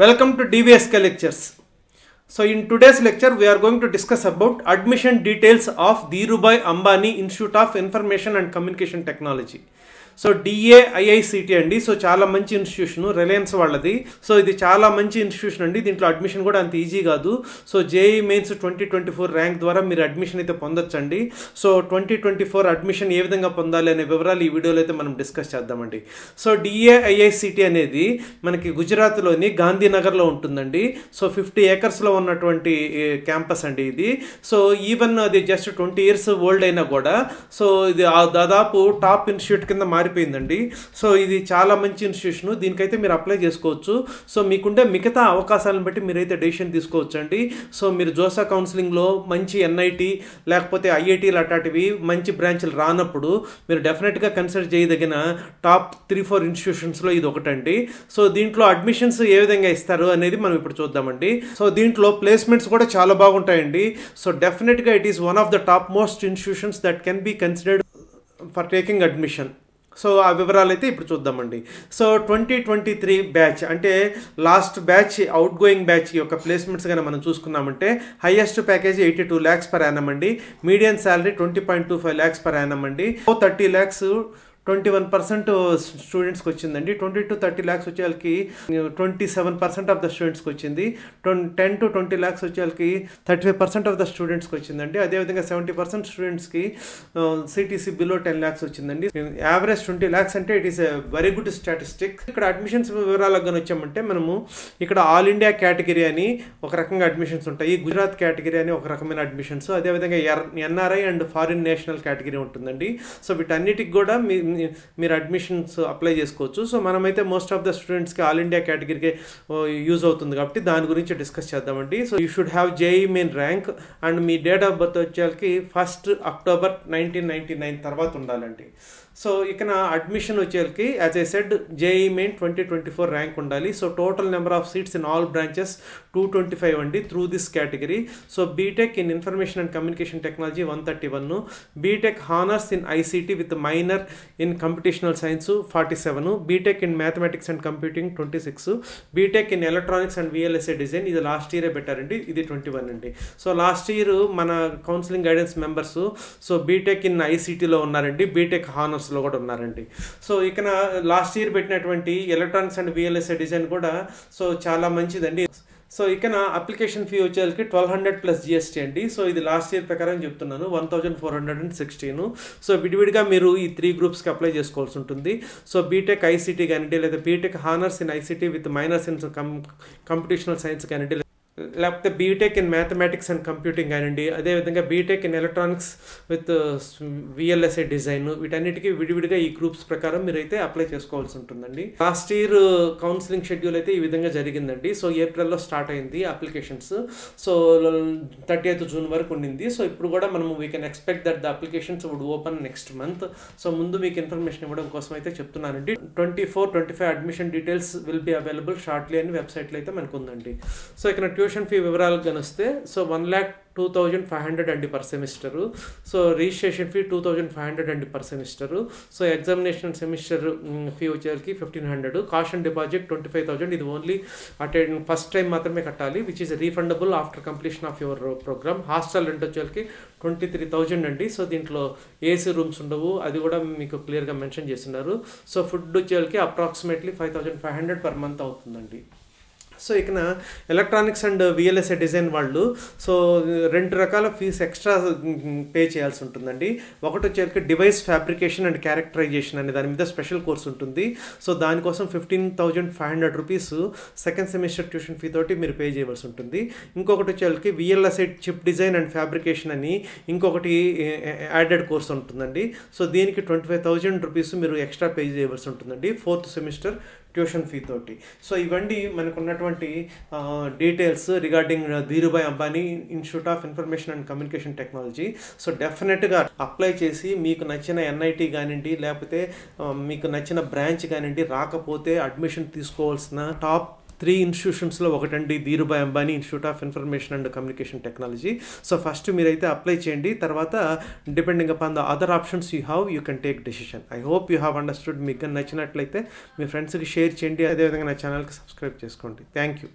Welcome to DVSK lectures. So in today's lecture we are going to discuss about admission details of Dhirubhai Ambani Institute of Information and Communication Technology. So DAIICT అండి. So చాలా మంచి institution, Reliance వాళ్ళది. So ఇది చాలా మంచి institution అండి. దీంట్లో admission కూడా అంత ఈజీ కాదు. సో JEE మెయిన్స్ 2024 ర్యాంక్ ద్వారా మీరు అడ్మిషన్ అయితే పొందొచ్చండి. సో 2024 అడ్మిషన్ ఏ విధంగా పొందాలి అనే వివరాలు ఈ వీడియోలో అయితే మనం డిస్కస్ చేద్దామండి. సో DAIICT అనేది మనకి గుజరాత్లోని గాంధీనగర్లో ఉంటుందండి. సో 50 ఏకర్స్లో ఉన్నటువంటి క్యాంపస్ అండి ఇది. సో ఈవెన్ అది జస్ట్ 20 years ఓల్డ్ అయినా కూడా సో ఇది దాదాపు టాప్ ఇన్స్టిట్యూట్ కింద మారిపోయిందండి. సో ఇది చాలా మంచి ఇన్స్టిట్యూషన్, దీనికైతే మీరు అప్లై చేసుకోవచ్చు. సో మీకుండే మిగతా అవకాశాలను బట్టి మీరైతే డెసిషన్ తీసుకోవచ్చు అండి. సో మీరు జోసా కౌన్సిలింగ్లో మంచి NIT లేకపోతే IITలు అట్లాంటివి మంచి బ్రాంచ్లు రానప్పుడు మీరు డెఫినెట్గా కన్సిడర్ చేయదగిన టాప్ 3-4 ఇన్స్టిట్యూషన్స్లో ఇది ఒకటండి. సో దీంట్లో అడ్మిషన్స్ ఏ విధంగా ఇస్తారు అనేది మనం ఇప్పుడు చూద్దామండి. సో దీంట్లో ప్లేస్మెంట్స్ కూడా చాలా బాగుంటాయండి. సో డెఫినెట్గా it is one of the top most institutions that can be considered for taking admission. So ఆ వివరాలు అయితే ఇప్పుడు చూద్దామండి. సో 2023 బ్యాచ్ అంటే last batch out going batch యొక్క ప్లేస్మెంట్స్ కానీ మనం చూసుకున్నామంటే highest package 82 lakhs per annum అండి. Median salary 20.25 lakhs per annum అండి. 30 lakhs 21% స్టూడెంట్స్కి వచ్చిందండి. 20 to 30 lakhs వచ్చే వాళ్ళకి 27% ఆఫ్ ద స్టూడెంట్స్కి వచ్చింది. 10 to 20 lakhs వచ్చే వాళ్ళకి 35% ఆఫ్ ద స్టూడెంట్స్కి వచ్చిందండి. అదేవిధంగా 70% స్టూడెంట్స్కి CTC బిలో 10 lakhs వచ్చిందండి. యావరేజ్ 20 lakhs అంటే it is a very good statistic. ఇక్కడ అడ్మిషన్స్ వివరాలకు కానీ వచ్చామంటే మనము ఇక్కడ ఆల్ ఇండియా కేటగిరీ అని ఒక రకంగా అడ్మిషన్స్ ఉంటాయి, గుజరాత్ కేటగిరీ అని ఒక రకమైన అడ్మిషన్స్, అదేవిధంగా NRI and foreign national category ఉంటుందండి. సో వీటన్నిటికి కూడా మీరు అడ్మిషన్స్ అప్లై చేసుకోవచ్చు. సో మనమైతే మోస్ట్ ఆఫ్ ద స్టూడెంట్స్కి ఆల్ ఇండియా కేటగిరీకి యూజ్ అవుతుంది కాబట్టి దాని గురించి డిస్కస్ చేద్దామండి. So you should have JEE main rank and me date of birth వచ్చేకి 1st October 1999 తర్వాత ఉండాలండి. సో ఇక్కడ అడ్మిషన్ వచ్చేకి as I said JEE main 2024 rank ఉండాలి. So total number of seats in all branches 225 అండి through this category. So BTech in information and communication technology 131, BTech honours in ICT with minor in computational science 47, BTech in mathematics and computing 26, BTech in electronics and VLSI design ఇది last ఇయరే పెట్టారండి, ఇది 21 అండి. So last year మన counselling guidance members so BTech in ICTలో ఉన్నారండి, BTech హానర్స్లో కూడా ఉన్నారండి. So ఇక లాస్ట్ ఇయర్ పెట్టినటువంటి ఎలక్ట్రానిక్స్ అండ్ VLSI డిజైన్ కూడా సో చాలా మంచిదండి. సో ఇక్కడ అప్లికేషన్ ఫీ వచ్చేసరికి 1200 plus GST అండి. సో ఇది లాస్ట్ ఇయర్ ప్రకారం చెప్తున్నాను 1416. సో విడివిడిగా మీరు ఈ 3 గ్రూప్స్కి అప్లై చేసుకోవాల్సి ఉంటుంది. సో బీటెక్ ICT కానివ్వండి, లేదా B Tech honours in ICT with minors in computational science కానివ్వండి, లేకపోతే B Tech in mathematics and computing కానివ్వండి, అదేవిధంగా B Tech in electronics with VLSI design, వీటన్నిటికీ విడివిడిగా ఈ గ్రూప్స్ ప్రకారం మీరైతే అప్లై చేసుకోవాల్సి ఉంటుందండి. లాస్ట్ ఇయర్ కౌన్సిలింగ్ షెడ్యూల్ అయితే ఈ విధంగా జరిగిందండి. సో ఏప్రిల్లో స్టార్ట్ అయింది అప్లికేషన్స్. సో 30th June వరకు ఉండింది. సో ఇప్పుడు కూడా మనము we can expect that the applications would open next month. So ముందు మీకు ఇన్ఫర్మేషన్ ఇవ్వడం కోసం అయితే చెప్తున్నానండి. 24-25 admission details will be available shortly అని వెబ్సైట్లో అయితే మనకు ఉందండి. సో ఇక్కడ ట్యూషన్ ఫీ వివరాలకు కనిస్తే సో 1,02,500 అండి per semester. So registration fee 2,500 అండి per semester. So examination semester fee వచ్చేసరికి 1,500, కాస్ట్ అండ్ డిపాజిట్ 25,000. ఇది ఓన్లీ ఫస్ట్ టైం మాత్రమే కట్టాలి, which is refundable after completion of your programme. Hostel rent వచ్చేసరికి 23,000 అండి. సో దీంట్లో AC రూమ్స్ ఉండవు, అది కూడా మీకు క్లియర్గా మెన్షన్ చేస్తున్నారు. సో ఫుడ్ వచ్చేసరికి అప్రాక్సిమేట్లీ 5,500 per month అవుతుందండి. సో ఇక ఎలక్ట్రానిక్స్ అండ్ VLSI డిజైన్ వాళ్ళు సో 2 రకాల ఫీజ్ ఎక్స్ట్రా పే చేయాల్సి ఉంటుందండి. ఒకటి వచ్చేసరికి డివైస్ ఫ్యాబ్రికేషన్ అండ్ క్యారెక్టరైజేషన్ అనే దాని మీద స్పెషల్ కోర్స్ ఉంటుంది. సో దానికోసం 15,500 rupees second semester tuition fee తోటి మీరు పే చేయవలసి ఉంటుంది. ఇంకొకటి వచ్చేసరికి VLSI chip design and fabrication అని ఇంకొకటి యాడెడ్ కోర్స్ ఉంటుందండి. సో దీనికి 25,000 rupees మీరు ఎక్స్ట్రా పే చేయవలసి ఉంటుందండి 4th సెమిస్టర్ ట్యూషన్ ఫీ తోటి. సో ఇవన్నీ మనకు ఉన్నటువంటి details regarding Dhirubhai Ambani institute of information and communication technology. So డెఫినెట్గా అప్లై చేసి మీకు నచ్చిన NIT కానివ్వండి, లేకపోతే మీకు నచ్చిన బ్రాంచ్ కానివ్వండి, రాకపోతే అడ్మిషన్ తీసుకోవాల్సిన టాప్ 3 ఇన్స్టిట్యూషన్స్లో ఒకటండి Dhirubhai Ambani institute of information and communication technology. So first మీరైతే అప్లై చేయండి, తర్వాత depending upon the other options you can take decision. I hope you have understood. మీకు నచ్చినట్లయితే మీ ఫ్రెండ్స్కి షేర్ చేయండి, అదేవిధంగా నా ఛానల్కి సబ్స్క్రైబ్ చేసుకోండి. Thank you.